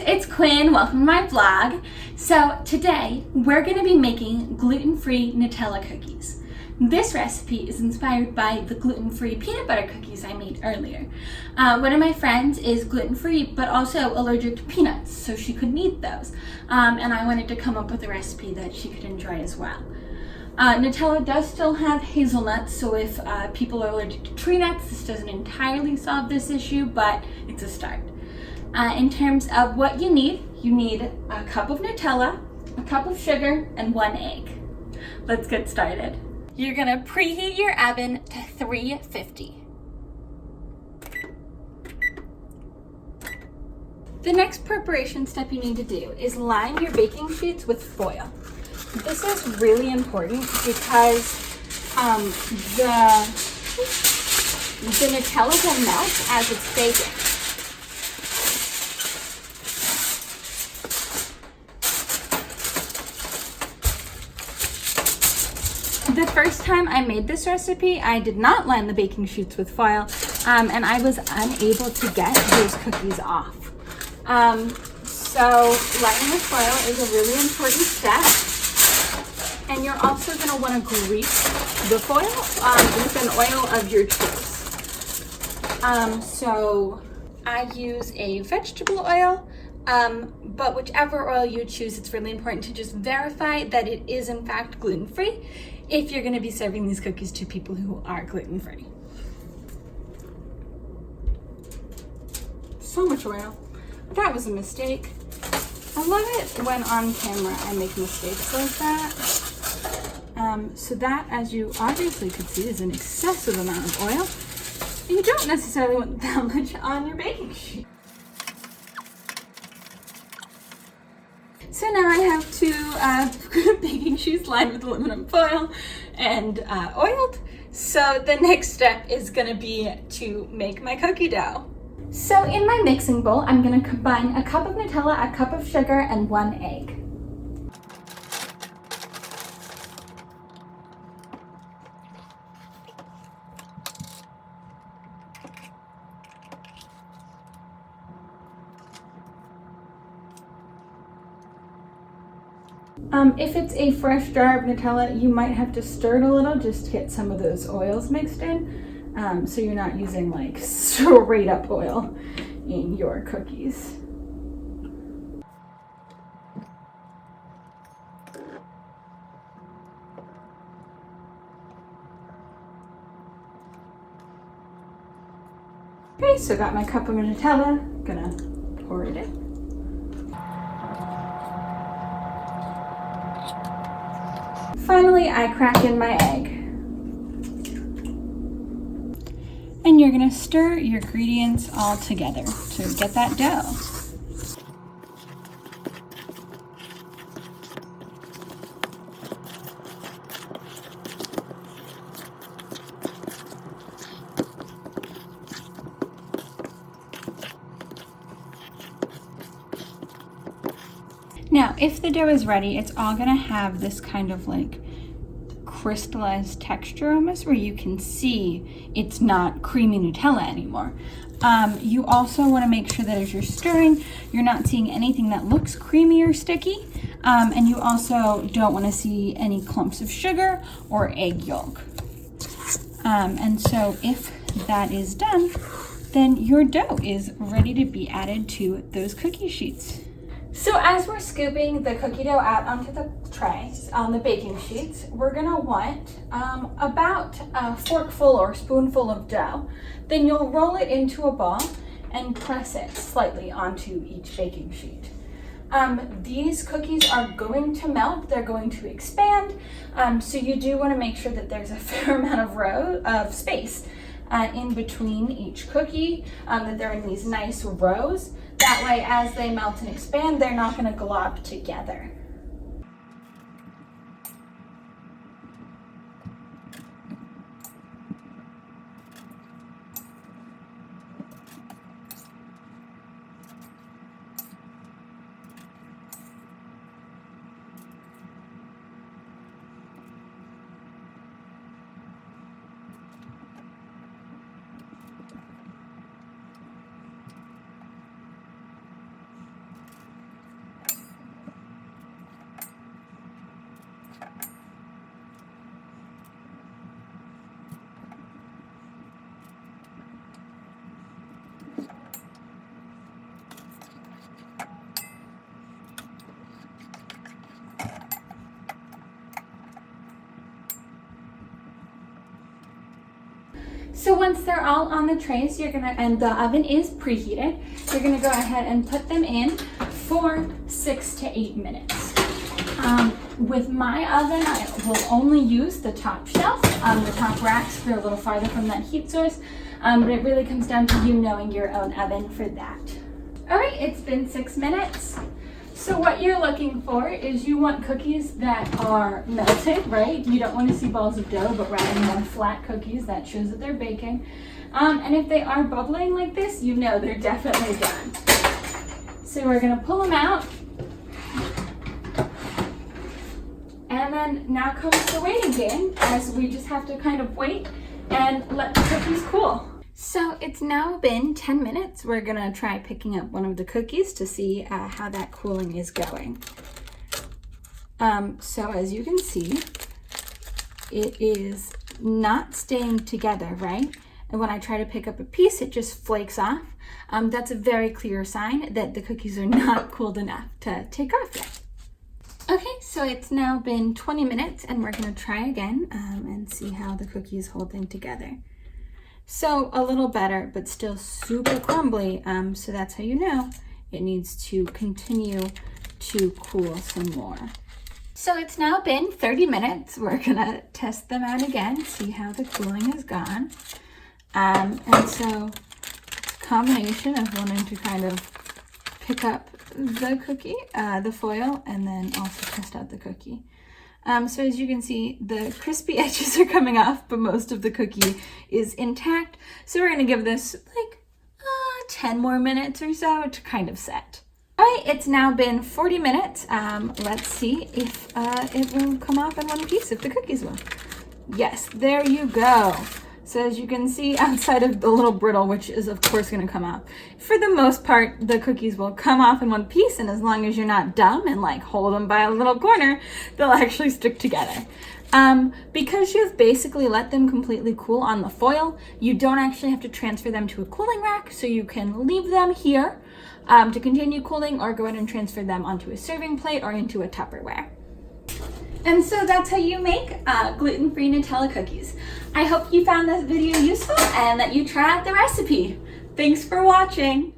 it's Quinn. Welcome to my vlog. So today we're going to be making gluten-free Nutella cookies. This recipe is inspired by the gluten-free peanut butter cookies I made earlier. One of my friends is gluten-free but also allergic to peanuts, so she couldn't eat those. And I wanted to come up with a recipe that she could enjoy as well. Nutella does still have hazelnuts, so if people are allergic to tree nuts, this doesn't entirely solve this issue, but it's a start. In terms of what you need a cup of Nutella, a cup of sugar, and 1 egg. Let's get started. You're gonna preheat your oven to 350. The next preparation step you need to do is line your baking sheets with foil. This is really important because the Nutella will melt as it's baking. The first time I made this recipe, I did not line the baking sheets with foil, and I was unable to get those cookies off. So lining with foil is a really important step. And you're also going to want to grease the foil with an oil of your choice. So I use a vegetable oil, but whichever oil you choose, it's really important to just verify that it is in fact gluten-free if you're going to be serving these cookies to people who are gluten-free. So much oil. That was a mistake. I love it when on camera I make mistakes like that. So that, as you obviously could see, is an excessive amount of oil. You don't necessarily want that much on your baking sheet. So now I have two baking sheets lined with aluminum foil and oiled. So the next step is gonna be to make my cookie dough. So in my mixing bowl, I'm gonna combine a cup of Nutella, a cup of sugar, and 1 egg. If it's a fresh jar of Nutella, you might have to stir it a little just to get some of those oils mixed in, so you're not using like straight up oil in your cookies. Okay, so got my cup of Nutella, gonna pour it in. Finally, I crack in my egg. And you're gonna stir your ingredients all together to get that dough. Now, if the dough is ready, it's all gonna have this kind of like crystallized texture almost, where you can see it's not creamy Nutella anymore. You also wanna make sure that as you're stirring, you're not seeing anything that looks creamy or sticky. And you also don't wanna see any clumps of sugar or egg yolk. And so if that is done, then your dough is ready to be added to those cookie sheets. So as we're scooping the cookie dough out onto the trays on the baking sheets, we're gonna want about a forkful or spoonful of dough. Then you'll roll it into a ball and press it slightly onto each baking sheet. These cookies are going to melt, they're going to expand, so you do wanna make sure that there's a fair amount of space in between each cookie, that they're in these nice rows. That way, as they melt and expand, they're not going to glob together. So once they're all on the trays, and the oven is preheated, you're gonna go ahead and put them in for 6 to 8 minutes. With my oven, I will only use the top shelf. The top racks, they're a little farther from that heat source, but it really comes down to you knowing your own oven for that. All right, it's been 6 minutes. So what you're looking for is you want cookies that are melted, right? You don't want to see balls of dough, but rather more flat cookies. That shows that they're baking. And if they are bubbling like this, you know they're definitely done. So we're gonna pull them out. And then now comes the waiting game, as we just have to kind of wait and let the cookies cool. So it's now been 10 minutes. We're gonna try picking up one of the cookies to see how that cooling is going. So as you can see, it is not staying together, right? And when I try to pick up a piece, it just flakes off. That's a very clear sign that the cookies are not cooled enough to take off yet. Okay, so it's now been 20 minutes and we're gonna try again and see how the cookie is holding together. So a little better, but still super crumbly. So that's how you know it needs to continue to cool some more. So it's now been 30 minutes. We're gonna test them out again, see how the cooling has gone. And so combination of wanting to kind of pick up the cookie, the foil, and then also test out the cookie. So as you can see, the crispy edges are coming off, but most of the cookie is intact. So we're gonna give this like 10 more minutes or so to kind of set. All right, it's now been 40 minutes. Let's see if it will come off in one piece, if the cookies will. Yes, there you go. So as you can see, outside of the little brittle, which is of course gonna come off, for the most part, the cookies will come off in one piece, and as long as you're not dumb and like hold them by a little corner, they'll actually stick together. Because you've basically let them completely cool on the foil, you don't actually have to transfer them to a cooling rack, so you can leave them here to continue cooling, or go ahead and transfer them onto a serving plate or into a Tupperware. And so that's how you make gluten-free Nutella cookies. I hope you found this video useful and that you try out the recipe. Thanks for watching.